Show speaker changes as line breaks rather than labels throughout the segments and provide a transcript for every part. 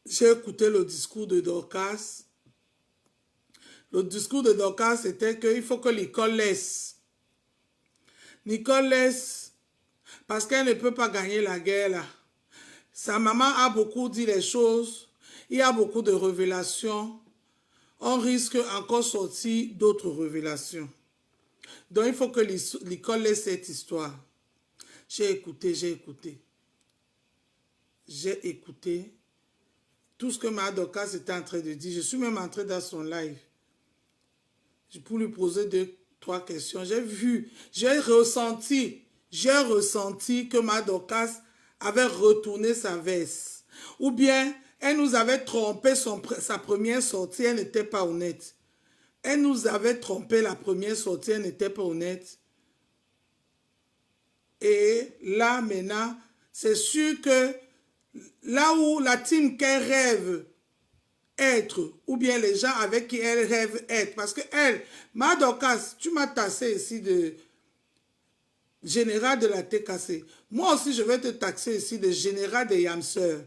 J'ai écouté le discours de Dorcas. Le discours de Dorcas, c'était qu'il faut que l'école laisse. Nicole laisse parce qu'elle ne peut pas gagner la guerre là. Sa maman a beaucoup dit les choses. Il y a beaucoup de révélations. On risque encore sortir d'autres révélations. Donc il faut que l'école laisse cette histoire. J'ai écouté, j'ai écouté. J'ai écouté tout ce que ma Dorcas était en train de dire. Je suis même entrée dans son live pour lui poser deux, trois questions. J'ai vu, j'ai ressenti que ma Dorcas avait retourné sa veste. Ou bien, elle nous avait trompé sa première sortie, elle n'était pas honnête. Elle nous avait trompé la première sortie, elle n'était pas honnête. Et là, maintenant, c'est sûr que là où la team qu'elle rêve être, ou bien les gens avec qui elle rêve être, parce que elle, ma Dorcas, tu m'as tassé ici de général de la TKC. Moi aussi, je vais te taxer ici de général des Yamseurs.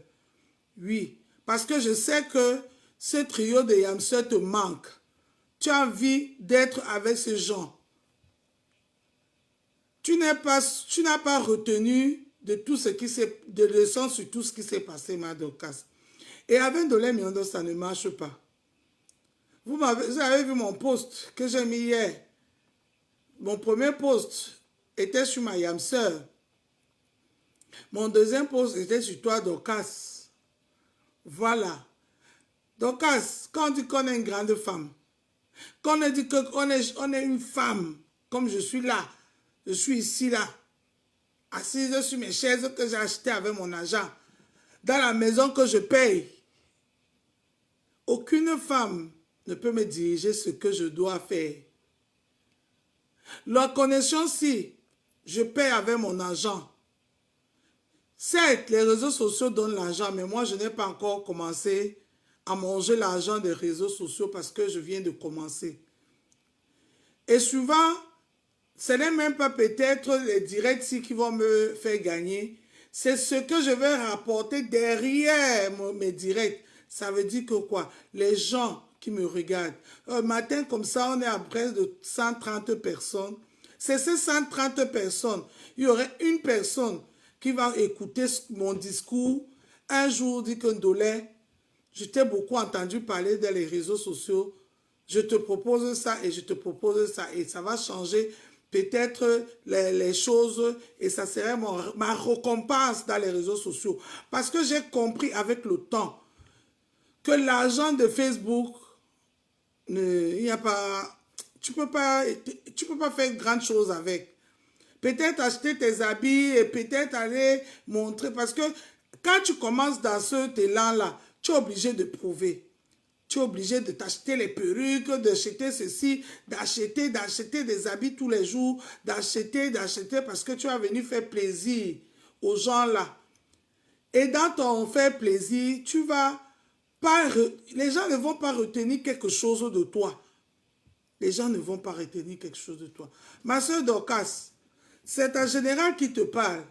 Oui, parce que je sais que ce trio de Yamseurs te manque. Tu as envie d'être avec ces gens. Tu n'as pas retenu de tout ce qui s'est, de leçons sur tout ce qui s'est passé, ma Dorcas. Et avec Dolé Miondo, ça ne marche pas. Vous avez vu mon post que j'ai mis hier. Mon premier post était sur ma Yamseur. Mon deuxième post était sur toi, Dorcas. Voilà. Dorcas, quand on dit qu'on est une grande femme, quand on dit qu'on est une femme, comme je suis là, je suis ici, là, assise sur mes chaises que j'ai achetées avec mon argent, dans la maison que je paye. Aucune femme ne peut me diriger ce que je dois faire. La connexion, si je paye avec mon argent, certes, les réseaux sociaux donnent l'argent, mais moi, je n'ai pas encore commencé à manger l'argent des réseaux sociaux parce que je viens de commencer. Et souvent, ce n'est même pas peut-être les directs qui vont me faire gagner, c'est ce que je vais rapporter derrière mes directs. Ça veut dire que quoi? Les gens qui me regardent. Un matin comme ça, on est à près de 130 personnes. C'est ces 130 personnes. Il y aurait une personne qui va écouter mon discours. Un jour, dit que Ndolé, je t'ai beaucoup entendu parler dans les réseaux sociaux. Je te propose ça et je te propose ça. Et ça va changer peut-être les choses et ça serait ma récompense dans les réseaux sociaux. Parce que j'ai compris avec le temps que l'argent de Facebook, il n'y a pas, tu peux pas faire grande chose avec. Peut-être acheter tes habits et peut-être aller montrer. Parce que quand tu commences dans ce élan-là, tu es obligé de prouver. Tu es obligé de t'acheter les perruques, d'acheter ceci, d'acheter des habits tous les jours, d'acheter parce que tu as venu faire plaisir aux gens là. Et dans ton faire plaisir, tu vas pas, les gens ne vont pas retenir quelque chose de toi. Les gens ne vont pas retenir quelque chose de toi. Ma soeur Dorcas, c'est un général qui te parle.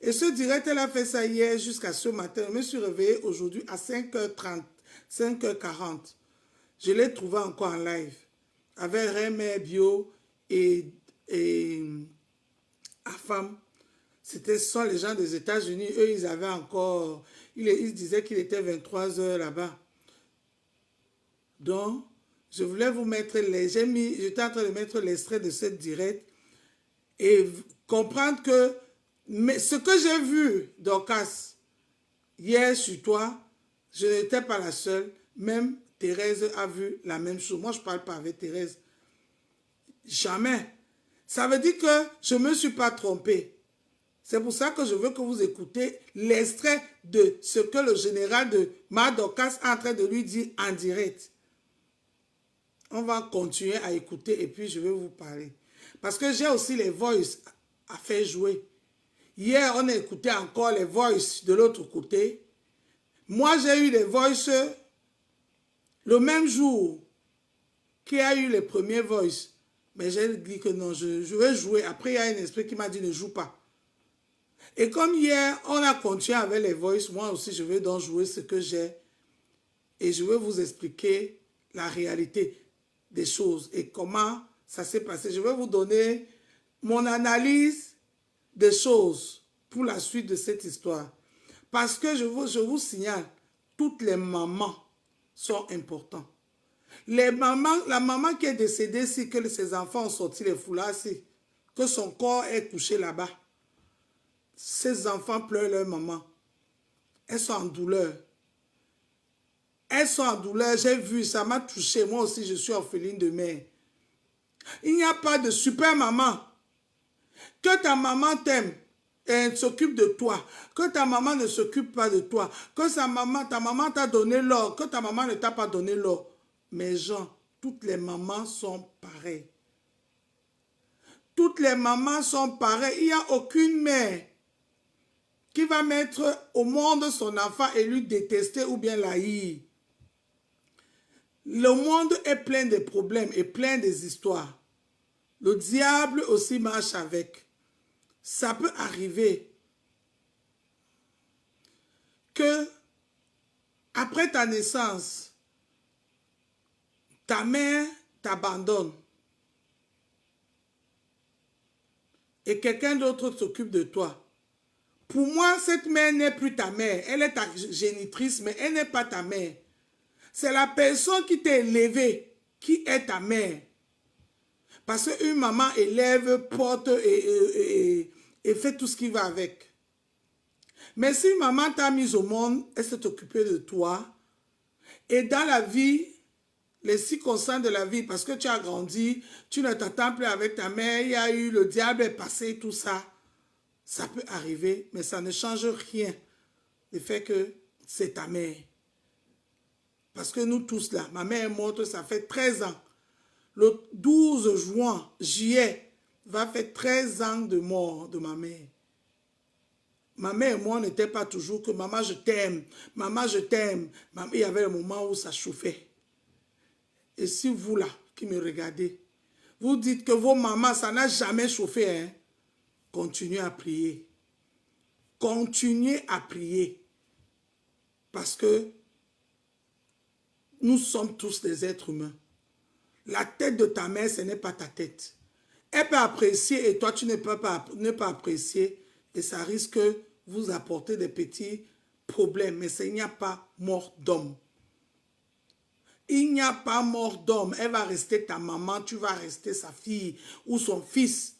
Et ce direct, elle a fait ça hier jusqu'à ce matin. Je me suis réveillée aujourd'hui à 5h30, 5h40. Je l'ai trouvé encore en live. Avec Rémé Bio et Afam. C'était sont les gens des États-Unis. Eux, ils avaient encore... Ils disaient qu'il était 23h là-bas. Donc, je voulais vous mettre les... J'étais en train de mettre l'extrait de cette direct et comprendre que ce que j'ai vu, Dorcas, hier sur toi, je n'étais pas la seule. Même Thérèse a vu la même chose. Moi, je ne parle pas avec Thérèse. Jamais. Ça veut dire que je ne me suis pas trompée. C'est pour ça que je veux que vous écoutez l'extrait de ce que le général de ma Dorcas est en train de lui dire en direct. On va continuer à écouter et puis je vais vous parler. Parce que j'ai aussi les voices à faire jouer. Hier, on a écouté encore les voices de l'autre côté. Moi, j'ai eu les voices le même jour qu'il y a eu les premiers voices. Mais j'ai dit que non, je vais jouer. Après, il y a un esprit qui m'a dit ne joue pas. Et comme hier, on a continué avec les voices, moi aussi, je vais donc jouer ce que j'ai Et je vais vous expliquer la réalité des choses et comment ça s'est passé. Je vais vous donner mon analyse des choses pour la suite de cette histoire. Parce que je vous signale, toutes les mamans sont importantes. Les mamans, la maman qui est décédée, si que ses enfants ont sorti les foulards, si, que son corps est couché là-bas, ces enfants pleurent leur maman. Elles sont en douleur. Elles sont en douleur, j'ai vu, ça m'a touché. Moi aussi, je suis orpheline de mère. Il n'y a pas de super maman. Que ta maman t'aime et s'occupe de toi. Que ta maman ne s'occupe pas de toi. Que ta maman t'a donné l'or. Que ta maman ne t'a pas donné l'or. Mais Jean, toutes les mamans sont pareilles. Toutes les mamans sont pareilles. Il n'y a aucune mère qui va mettre au monde son enfant et lui détester ou bien l'haïr. Le monde est plein de problèmes et plein des histoires. Le diable aussi marche avec. Ça peut arriver que après ta naissance, ta mère t'abandonne et quelqu'un d'autre s'occupe de toi. Pour moi, cette mère n'est plus ta mère. Elle est ta génitrice, mais elle n'est pas ta mère. C'est la personne qui t'a élevé qui est ta mère. Parce qu'une maman élève, porte et fait tout ce qui va avec. Mais si maman t'a mis au monde, elle s'est occupée de toi. Et dans la vie, les circonstances de la vie, parce que tu as grandi, tu ne t'attends plus avec ta mère, il y a eu, le diable est passé, tout ça. Ça peut arriver, mais ça ne change rien. Le fait que c'est ta mère. Parce que nous tous là, ma mère est morte, ça fait 13 ans. Le 12 juin, juillet, va faire 13 ans de mort de ma mère. Ma mère et moi, on n'était pas toujours que maman, je t'aime, maman, je t'aime. Il y avait un moment où ça chauffait. Et si vous là, qui me regardez, vous dites que vos mamans, ça n'a jamais chauffé, hein, continuez à prier. Continuez à prier. Parce que nous sommes tous des êtres humains. La tête de ta mère, ce n'est pas ta tête. Elle peut apprécier et toi, tu ne peux pas apprécier. Et ça risque de vous apporter des petits problèmes. Mais il n'y a pas mort d'homme. Il n'y a pas mort d'homme. Elle va rester ta maman, tu vas rester sa fille ou son fils.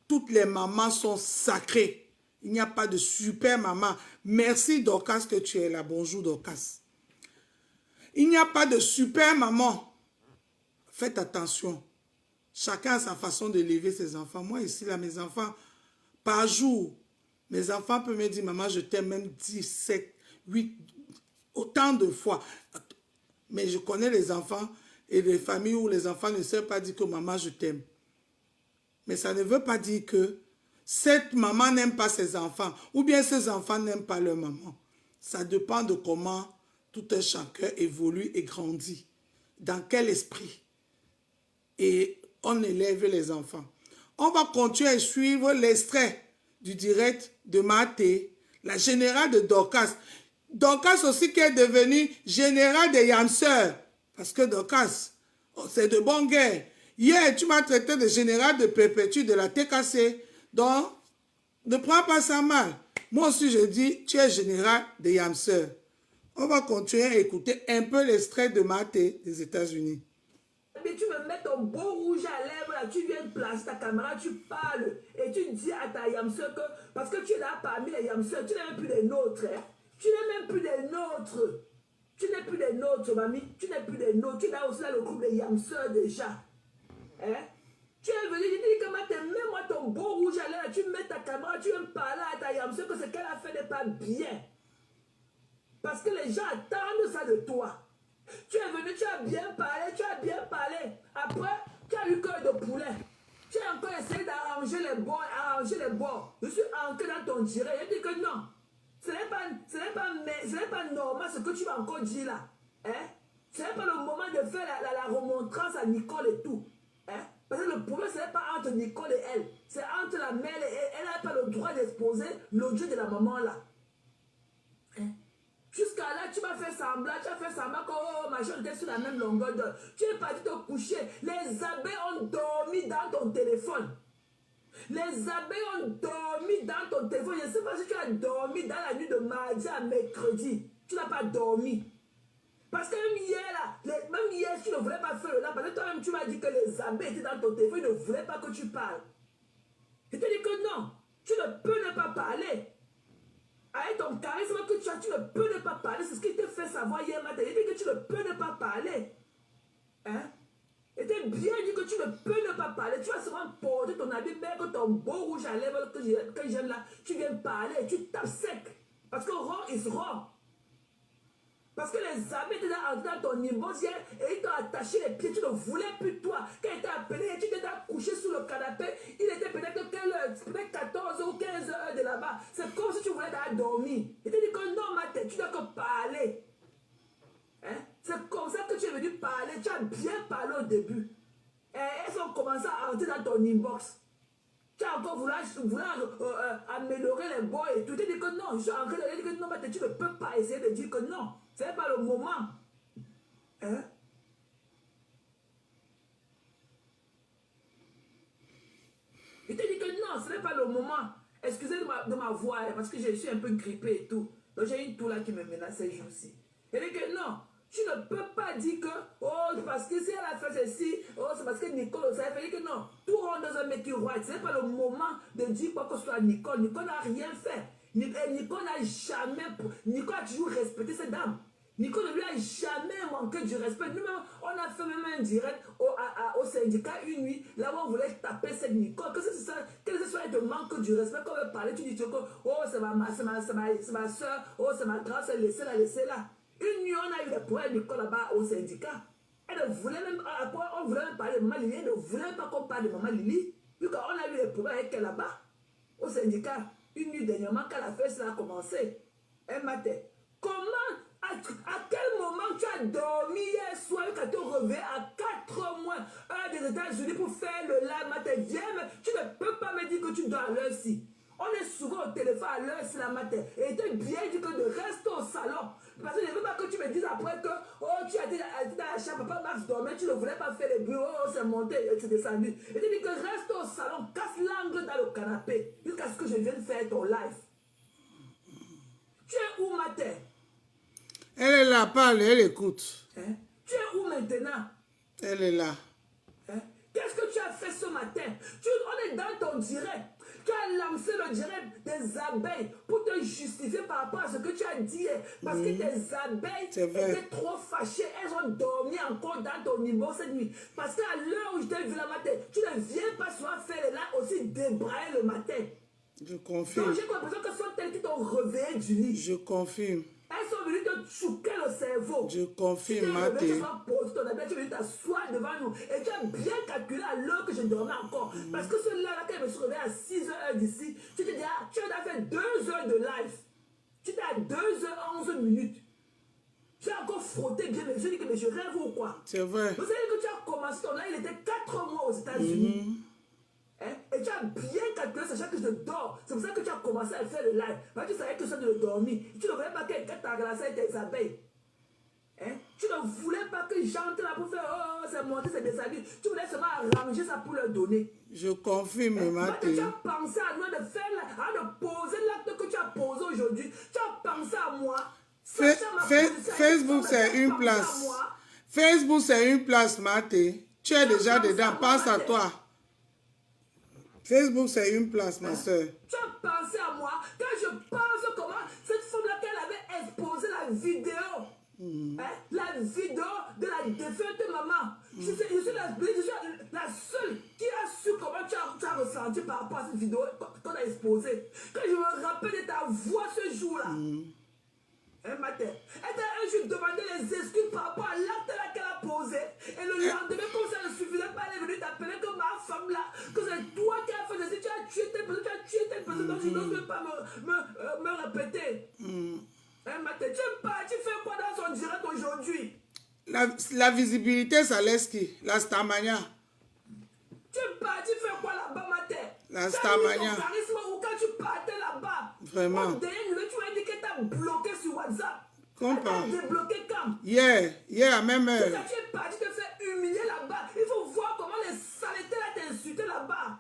Toutes les mamans sont sacrées. Il n'y a pas de super maman. Merci Dorcas que tu es là. Bonjour Dorcas. Il n'y a pas de super maman. Faites attention. Chacun a sa façon d'élever ses enfants. Moi ici, là, mes enfants, par jour, mes enfants peuvent me dire, maman, je t'aime même 17, 8, autant de fois. Mais je connais les enfants et les familles où les enfants ne savent pas dire que maman, je t'aime. Mais ça ne veut pas dire que cette maman n'aime pas ses enfants ou bien ses enfants n'aiment pas leur maman. Ça dépend de comment tout un chacun évolue et grandit. Dans quel esprit. Et on élève les enfants. On va continuer à suivre l'extrait du direct de Maté, la générale de Dorcas. Dorcas aussi qui est devenue générale des Yamseurs. Parce que Dorcas, c'est de bonne guerre. Hier, tu m'as traité de général de perpétue de la TKC. Donc, ne prends pas ça mal. Moi aussi, je dis, tu es général des Yamseurs. On va continuer à écouter un peu l'extrait de Maté des États-Unis.
Mais tu me mets ton beau rouge à lèvres, là, tu viens placer ta caméra, tu parles et tu dis à ta Yamseur que, parce que tu es là parmi les Yamseurs, tu n'es même plus des nôtres. Hein? Tu n'es même plus des nôtres. Tu n'es plus des nôtres, mamie. Tu n'es plus des nôtres. Tu es là aussi dans le groupe des Yamseurs déjà. Hein? Tu es venu, je dis que mets-moi ton beau rouge à lèvres, tu mets ta caméra, tu viens parler à ta Yamseur que ce qu'elle a fait n'est pas bien. Parce que les gens attendent ça de toi. Tu es venu, tu as bien parlé, tu as bien parlé. Après, tu as eu cœur de poulet. Tu as encore essayé d'arranger les bords, Je suis entré dans ton direct. Je dis que non. Ce n'est pas normal ce que tu vas encore dire là. Hein? Ce n'est pas le moment de faire la remontrance à Nicole et tout. Hein? Parce que le problème, ce n'est pas entre Nicole et elle. C'est entre la mère et elle. Elle n'a pas le droit d'exposer l'audio de la maman là. Hein? Jusqu'à là, tu m'as fait semblant, tu as fait semblant que oh, ma chambre était sur la même longueur d'heure. Tu es parti te coucher. Les abeilles ont dormi dans ton téléphone. Les abeilles ont dormi dans ton téléphone. Je ne sais pas si tu as dormi dans la nuit de mardi à mercredi. Tu n'as pas dormi. Parce que même hier, là, même hier, tu ne voulais pas faire là. Parce que toi-même, tu m'as dit que les abeilles étaient dans ton téléphone. Ils ne voulaient pas que tu parles. Je te dis que non. Tu ne peux ne pas parler. Avec ton charisme que tu as, tu ne peux ne pas parler. C'est ce qui te fait savoir hier matin. Il dit que tu ne peux ne pas parler. Hein? Il était bien dit que tu ne peux ne pas parler. Tu vas seulement porter ton habit, même que ton beau rouge à lèvres que j'aime là. Tu viens parler, tu tapes sec. Parce que raw is raw. Parce que les amis étaient dans ton inbox hier et ils t'ont attaché les pieds. Tu ne voulais plus toi. Quand il t'a appelé, tu t'étais couché sur le canapé. Il était peut-être 14 ou 15 heures de là-bas. C'est comme si tu voulais dormir. Il t'a dit que non, ma tête, tu dois que parler. Hein? C'est comme ça que tu es venu parler. Tu as bien parlé au début. Et elles ont commencé à entrer dans ton inbox. Tu as encore voulu améliorer les boys et tout. Tu dis que non, je suis en train de dire que non, mais tu ne peux pas essayer de dire que non. Ce n'est pas le moment. Hein? Je te dis que non, ce n'est pas le moment. Excusez de ma voix, parce que je suis un peu grippé et tout. Donc j'ai une toux là qui me menace ces jours-ci. Je dis que non. Tu ne peux pas dire que, oh, parce que si elle a fait ceci, oh, c'est parce que Nicole, ça fait que non. Tout rentre dans un métier right. Ce n'est pas le moment de dire quoi que ce soit à Nicole. Nicole n'a rien fait. Nicole n'a jamais. Nicole a toujours respecté cette dame. Nicole ne lui a jamais manqué du respect. Nous-mêmes, on a fait même un direct au syndicat une nuit, là où on voulait taper cette Nicole. Que ce soit de manque du respect, quand on veut parler, tu dis que, oh, c'est ma soeur, oh, c'est ma grande soeur, laissez-la, laissez-la. Une nuit, on a eu des problèmes Nicole là-bas au syndicat. Elle ne voulait même, on voulait même parler de Maman Lili, elle ne voulait même pas qu'on parle de Maman Lili. Vu qu'on a eu des problèmes avec elle là-bas, au syndicat. Une nuit dernièrement, quand la fête a commencé, elle m'a dit, comment, à quel moment tu as dormi hier soir quand tu es revenu à 4 mois heure des États-Unis pour faire le live matin? Tu ne peux pas me dire que tu dois à l'heure-ci. On est souvent au téléphone à l'heure-ci la matin. Et tu es bien dit que de rester au salon. Parce que je ne veux pas que tu me dises après que oh, tu as été dans la chambre, papa Max dormait, tu ne voulais pas faire les bruits, oh, c'est monté, c'est descendu. Et tu dis que reste au salon, casse l'angle dans le canapé, jusqu'à ce que je vienne faire ton live. Tu es où, matin?
Elle est là, parle, elle écoute.
Hein? Tu es où maintenant?
Elle est là.
Hein? Qu'est-ce que tu as fait ce matin? On est dans ton direct. Tu as lancé le direct des abeilles pour te justifier par rapport à ce que tu as dit. Parce que tes abeilles étaient trop fâchées. Elles ont dormi encore dans ton niveau cette nuit. Parce qu'à l'heure où je t'ai vu la matin, tu ne viens pas souvent faire là aussi débrailler le matin.
Je confirme.
Donc j'ai l'impression que ce sont elles qui t'ont réveillé du lit.
Je confirme.
Elles sont venues te chouquer le cerveau.
Je confirme, Maté.
Tu es venu t'asseoir devant nous. Et tu as bien calculé à l'heure que je dormais encore. Parce que celui-là, quand je me suis réveillé à 6h d'ici, tu te dis, ah, tu as fait 2 heures de live. Tu étais à 2h11. Tu as encore frotté bien, mais je dis que mais je rêve ou quoi?
C'est vrai.
Vous savez que tu as commencé ton live, il était 4 mois aux États-Unis. Hein? Et tu as bien calculé, sachant que je dors. C'est pour ça que tu as commencé à faire le live. Parce que tu savais que ça de dormir. Tu ne voulais pas quelqu'un t'a relancé avec tes abeilles. Hein? Tu ne voulais pas que j'entre là pour faire oh, c'est monté, c'est descendu. Tu voulais seulement arranger ça pour leur donner.
Je confirme, Maté.
Tu as pensé à nous de faire, à de poser l'acte que tu as posé aujourd'hui. Tu as pensé à moi.
Facebook, c'est une place. Facebook, c'est une place, Maté. Tu es déjà dedans. Pense à toi. Facebook, c'est une place, ma soeur.
Tu as pensé à moi quand je pense comment cette femme-là, qu'elle avait exposé la vidéo. La vidéo de la défunte maman. Je suis la seule qui a su comment tu as ressenti par rapport à cette vidéo qu'on a exposée. Quand je me rappelle de ta voix ce jour-là. Un matin, elle a juste demandé les excuses par rapport à l'acte qu'elle a posé. Et le lendemain, comme ça ne suffisait pas, elle est venue t'appeler que ma femme là, que c'est toi qui as fait ceci, tu as tué telle personne, donc je n'ose même pas me répéter. Un matin, tu fais quoi dans son direct aujourd'hui?
La visibilité, ça laisse qui? La Starmania.
Tu fais quoi là-bas, matin?
La Starmania.
Tu as charisme ou quand tu partais là-bas?
Vraiment.
Tu m'as dit que tu as bloqué sur WhatsApp.
Comme
t'a débloqué quand?
Hier à même heure.
Quand tu es parti te faire humilier là-bas, il faut voir comment les saletés là t'insultent là-bas.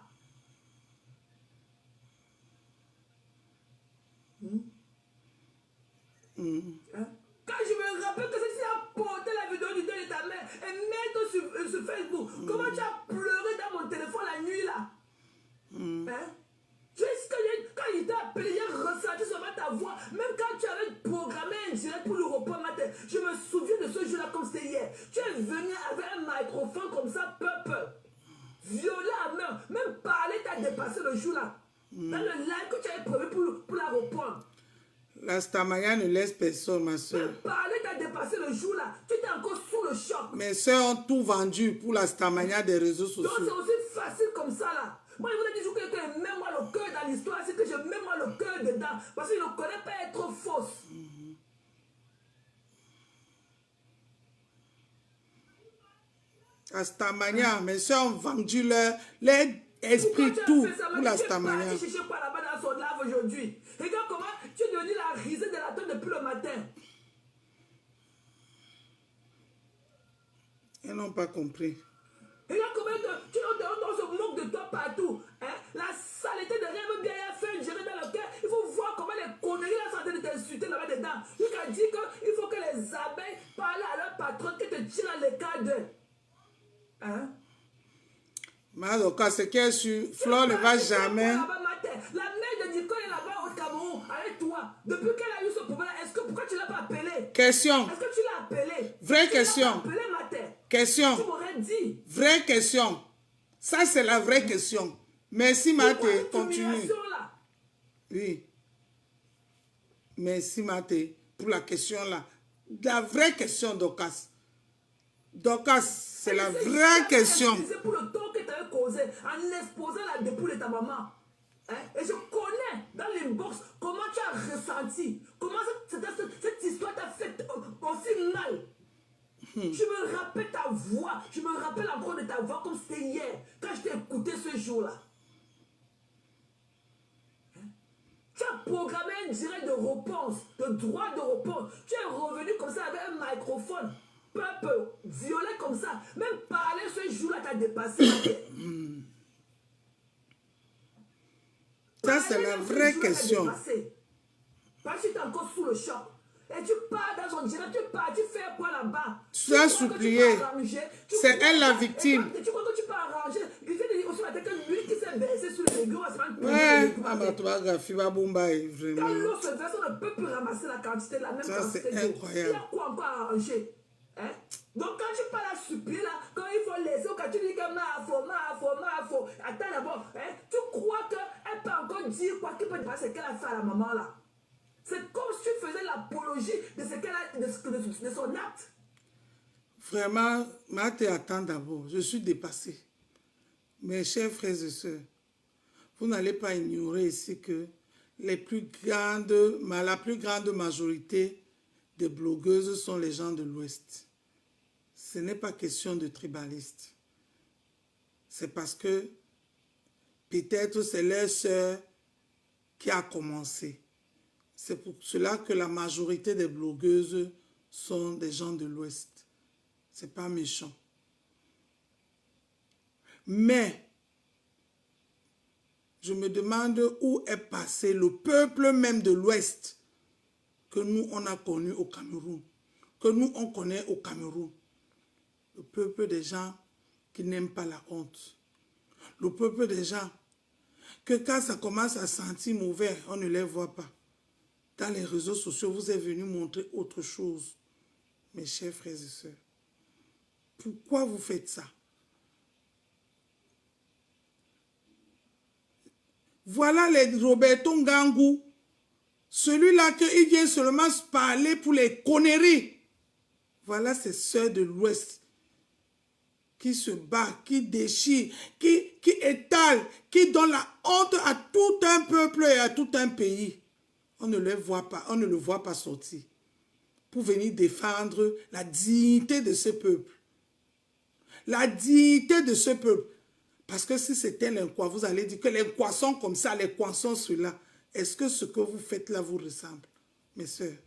Hein? Quand je me rappelle que c'est a porté la vidéo du deuil de ta mère et mettre sur Facebook, comment tu as pleuré dans mon téléphone la nuit là? Hein? Quand il t'a appelé, il a ressenti seulement ta voix. Même quand tu avais programmé un direct pour le repos matin, je me souviens de ce jour-là comme c'était hier. Tu es venu avec un microphone comme ça, violet à main. Même parler t'a dépassé le jour-là. Dans le live que tu avais prévu pour la reprendre.
La Stamaya ne laisse personne, ma soeur.
Même parler t'a dépassé le jour-là. Tu étais encore sous le choc.
Mes soeurs ont tout vendu pour la Stamaya des réseaux sociaux.
Donc c'est aussi facile comme ça là. Moi, je vous ai dit toujours que même moi le cœur dans l'histoire, c'est que je mets moi le cœur dedans. Parce qu'il ne connaît pas être fausse.
La Stamaya, mes soeurs ont vendu leur esprit, tout pour la Stamaya.
Tu es parti chercher quoi là-bas dans son lave aujourd'hui? Regarde comment tu es devenu la risée de la tête depuis le matin.
Ils n'ont pas compris.
Regarde comment on se moque de toi partout. Hein? La saleté de rêve bien fait une gérée dans le cœur. Il faut voir comment les conneries là sont en train de t'insulter là-bas dedans. Lui qui a dit qu'il faut que les abeilles parlent à leur patron qui te tire dans les cadres. Hein?
Madoka, ce qui est sûr, Flore ne va jamais.
La mère de Nicole est là-bas au Cameroun avec toi. Depuis qu'elle a eu ce problème, pourquoi tu ne l'as pas appelé?
Question.
Est-ce que tu l'as appelé?
Vraie question.
Appelé, Matin.
Question.
Tu m'aurais dit.
Vraie question. Ça, c'est la vraie question. Merci, Maté. Continue.
Là?
Oui. Merci, Maté, pour la question là. La vraie question, Dorcas. Dorcas, c'est la vraie question.
C'est pour le temps que tu avais causé en exposant la dépouille de ta maman. Hein? Et je connais dans l'inbox comment tu as ressenti. Comment cette histoire t'a fait aussi mal. Je me rappelle ta voix. Je me rappelle encore de ta voix comme c'était hier. Quand je t'ai écouté ce jour-là. Hein? Tu as programmé un direct de réponse, de droit de réponse. Tu es revenu comme ça avec un microphone. Peuple violet comme ça. Même parler ce jour-là t'a dépassé.
Ça, c'est la vraie question.
Parce que tu es encore sous le choc. Et tu pars dans son direct, tu fais quoi là-bas?
Tu as supplié. C'est elle la victime.
Tu crois que tu peux arranger? Il fait dire aussi que lui qui s'est baissé sur les légumes,
ouais, vraiment.
Quand l'eau se verse, on ne peut plus ramasser la quantité, la même
ça,
quantité d'eau.
C'est incroyable.
Il y a quoi encore à arranger? Hein? Donc quand tu parles à supplier là, quand il faut laisser, quand tu dis que mafo, attends d'abord, hein? Tu crois qu'elle peut encore dire quoi qu'il peut dépasser ce qu'elle a fait à la maman là? C'est comme si tu faisais l'apologie de ce qu'elle a, de son acte.
Vraiment, Maté, attends d'abord, je suis dépassé. Mes chers frères et sœurs, vous n'allez pas ignorer ici que la plus grande majorité des blogueuses sont les gens de l'Ouest. Ce n'est pas question de tribalistes. C'est parce que peut-être c'est leur sœur qui a commencé. C'est pour cela que la majorité des blogueuses sont des gens de l'Ouest. C'est pas méchant. Mais, je me demande où est passé le peuple même de l'Ouest que nous, on a connu au Cameroun, que nous, on connaît au Cameroun. Le peuple des gens qui n'aiment pas la honte. Le peuple des gens que quand ça commence à sentir mauvais, on ne les voit pas. Dans les réseaux sociaux, vous êtes venus montrer autre chose. Mes chers frères et sœurs, pourquoi vous faites ça? Voilà les Roberto Ngangou. Celui-là qu'il vient seulement se parler pour les conneries. Voilà ces sœurs de l'Ouest qui se battent, qui déchirent, qui étalent, qui donnent la honte à tout un peuple et à tout un pays. On ne le voit pas sortir pour venir défendre la dignité de ce peuple. La dignité de ce peuple. Parce que si c'était l'inquois, vous allez dire que les poissons comme ça, les poissons ceux-là, est-ce que ce que vous faites là vous ressemble? Mes sœurs,